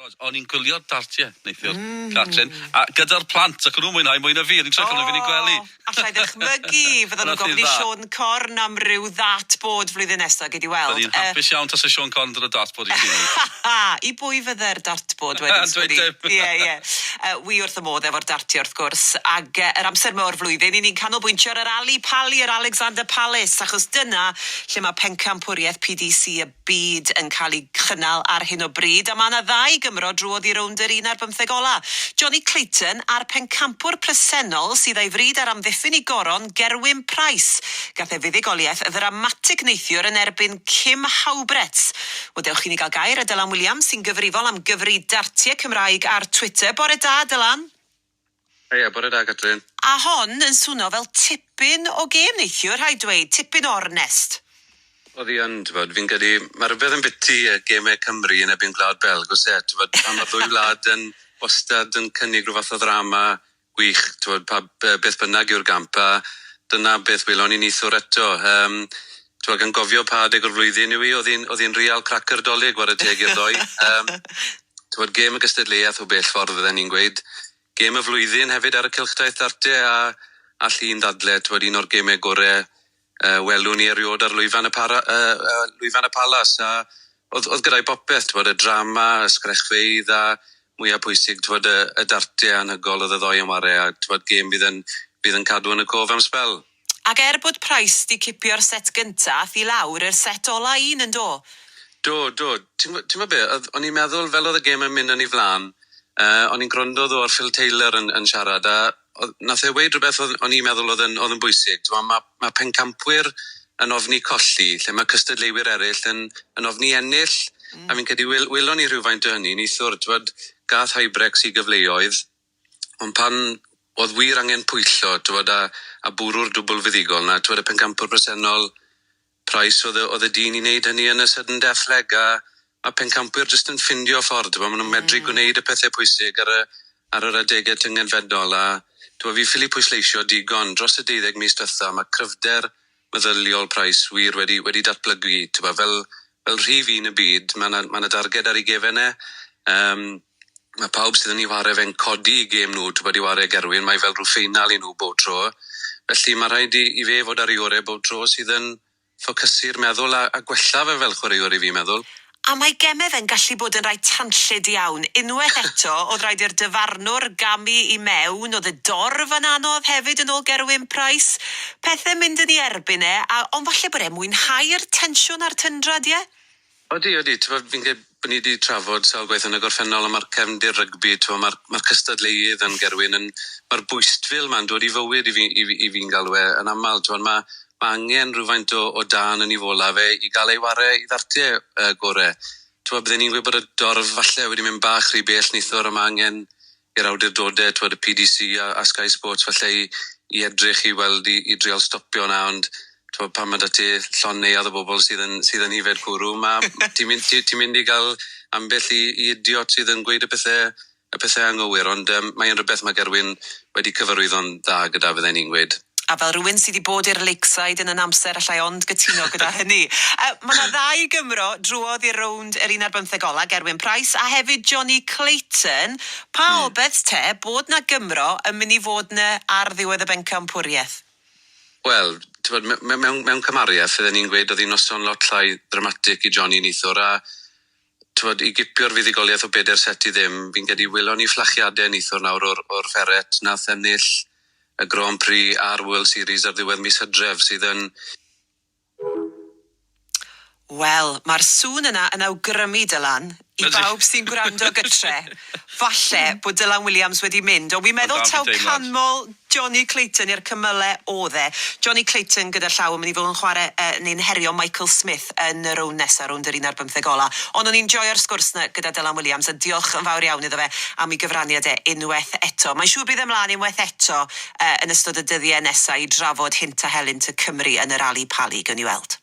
O'n i'n gwylio dartiau, neithiwr, Catrin, a gyda'r plant, ac o'n nhw'n mwynhau mwy na fi, o'n i'n trecol na fi'n ei gwely. Allai ddychmygu, fydden nhw'n gofyn i Sean Corn am ryw ddatbod flwyddyn nesaf, gyd i weld. Oedd hi'n hapus iawn tas y Sean Corn yn y dartbod i ti. I bwy fydde'r dartbod wedyn sgwini? Ie. Wi wrth y modd efo'r dartio wrth gwrs, ag yr amser mor flwyddyn, ni'n canolbwyntio ar yr Ali Pali, yr Alexander Palace, achos dyna lle mae pencampwriaeth PDC y byd yn cael ei chynnal ar hyn o bryd, a mae yna ddau Gymro drwodd i rownd yr 1 ar 15 ola. Johnny Clayton a'r pencampwr presennol sydd ei fryd ar amddiffyn i goron Gerwyn Price. Gath e fuddugoliaeth ddramatig neithiwr yn erbyn Kim Howbrett. Wadewch i ni gael gair a Dylan Williams sy'n gyfrifol am gyfri dartiau Cymraeg ar Twitter. Bore da, Dylan. Ie, bore da, Catrin. A hon yn swno fel tipyn o gêm neithiwr, rhaid dweud, tipyn o ornest. Oedd hi yn, fi'n gyda, mae rhywbeth yn biti y gemau Cymru yn ebyn Gwlad Belg, os e, pan mae'r ddwy wlad yn wastad yn cynnig rhyw fath o ddrama gwych, beth bynnag yw'r gamp, a dyna beth welon ni neithwr eto. Gan gofio pa adeg o'r flwyddyn yw i, oedd hi'n real cracker dolyg war y teg i'r ddoi. Gem y gystadleuaeth o bell ffordd fydden ni'n gweud. Gem y flwyddyn hefyd ar y cilchdaeth dartiau, a llun dadle, un o'r gemau gorau welwn ni eriod ar lwyfan y Palas, a oedd gyda'i popeth, y drama, y sgrechfeidd, a mwyaf pwysig, y dartiau anhygol oedd y ddoi yn ware, a gêm bydd yn cadw yn y cof am sbel. Ac bod Price di cipio'r set gyntaf i lawr, yr set ola un yn do? Do. Ti'n gwybod be, o'n i'n meddwl fel oedd y gêm yn mynd yn ei flan, o'n i'n gwrando o'r Phil Taylor yn siarad, a nath e weid rhywbeth o'n i'n meddwl oedd yn bwysig. Mae pencampwyr yn ofni colli, lle mae cystadleuwyr eraill yn ofni ennill, a fi'n credu welon ni rhywfaint o hynny. Neithwr, gath Hybrex i gyfleoedd, ond pan oedd wir angen pwyllo, a bwrw'r dwbl fuddigol na, y pencampwr presennol Price oedd y dyn i wneud hynny yn y sudden death leg, a pencampwyr jyst yn ffindio ffordd, maen nhw'n medru gwneud y pethau pwysig ar yr adegau tyngenfedol, a fi ffili pwysleisio digon dros y 12 mis diwetha, mae cryfder meddyliol Price wir wedi datblygu, fel rhif un y byd, mae yna darged ar ei gefenau, mae pawb sydd yn ei ware fe'n codi i gêm nhw, i ware Gerwyn, mae fel rhyw ffeinal i nhw bob tro, felly mae rhaid i fe fod ar ei orau bob tro sydd yn ffocysu'r meddwl a gwella fe fel chwaraewr i fi meddwl. A mae gemau fe'n gallu bod yn rhai tanllyd iawn. Unwaith eto, oedd rhaid i'r dyfarnwr gamu i mewn, oedd y dorf yn anodd hefyd yn ôl Gerwyn Price. Pethau mynd yn ei erbyn ond falle bod mwynhau'r tensiwn a'r tyndrad, ie? Odi, fi'n gwneud bod ni wedi trafod sawl gwaith yn y gorffennol, a mae'r cefndir rygbi, mae'r cystadleuedd yn Gerwyn, mae'r bwystfil ma'n dod i fywyd i fi'n galw yn aml, mae angen rhywfaint o dan yn ei fola fe i gael ei ware i ddartiau gorau. Bydden ni'n gweud bod y dorf falle wedi mynd bach rhy bell neithwr, a mae angen i'r awdurdodau, y PDC a Sky Sports falle i edrych i weld i drial stopio na, ond pan mae 'da ti lloneuodd o bobl sydd yn hifed cwrw, ti'n mynd i gael ambell i idiot sydd yn gweud y pethau anghywir, ond mae'n rhywbeth mae Gerwyn wedi cyfarwyddo'n dda gyda fydden ni'n gweud. A fel rhywun sydd wedi bod i'r Lakeside yn amser allai ond gytuno gyda hynny. Mae yna ddau Gymro drwodd i'r rownd yr 1 ar 15 ola, Gerwyn Price, a hefyd Johnny Clayton. Pa obeth bod na Gymro yn mynd i fod na ar ddiwedd y bencampwriaeth? Wel, mewn cymariaeth, fydden ni'n gweud oedd hi'n noson lot llai dramatic i Johnny neithwr, a i gipio'r fuddugoliaeth o 4 set i ddim, fi'n credu welon ni fflachiadau neithwr nawr o'r Ferret nath ennill y Grand Prix a'r World Series ar ddiwedd mis Hydref sydd yn... Wel, mae'r sŵn yna yn awgrymu, Dylan, i bawb sy'n gwrando gytre. Falle bod Dylan Williams wedi mynd, ond wi'n meddwl taw canmol Johnny Clayton i'r cymylau oedd e. Johnny Clayton gyda llaw yn mynd i fod yn chwarae neu'n herio Michael Smith yn y rown nesaf, rownd yr 1 ar 15 ola. Ond o'n i'n joio'r sgwrs gyda Dylan Williams, a diolch yn fawr iawn iddo fe am ei gyfraniad unwaith eto. Mae'n siŵr bydd ymlaen unwaith eto yn ystod y dyddiau nesaf i drafod hynt a helynt y Cymru yn yr Ali Pali, gyn ni weld.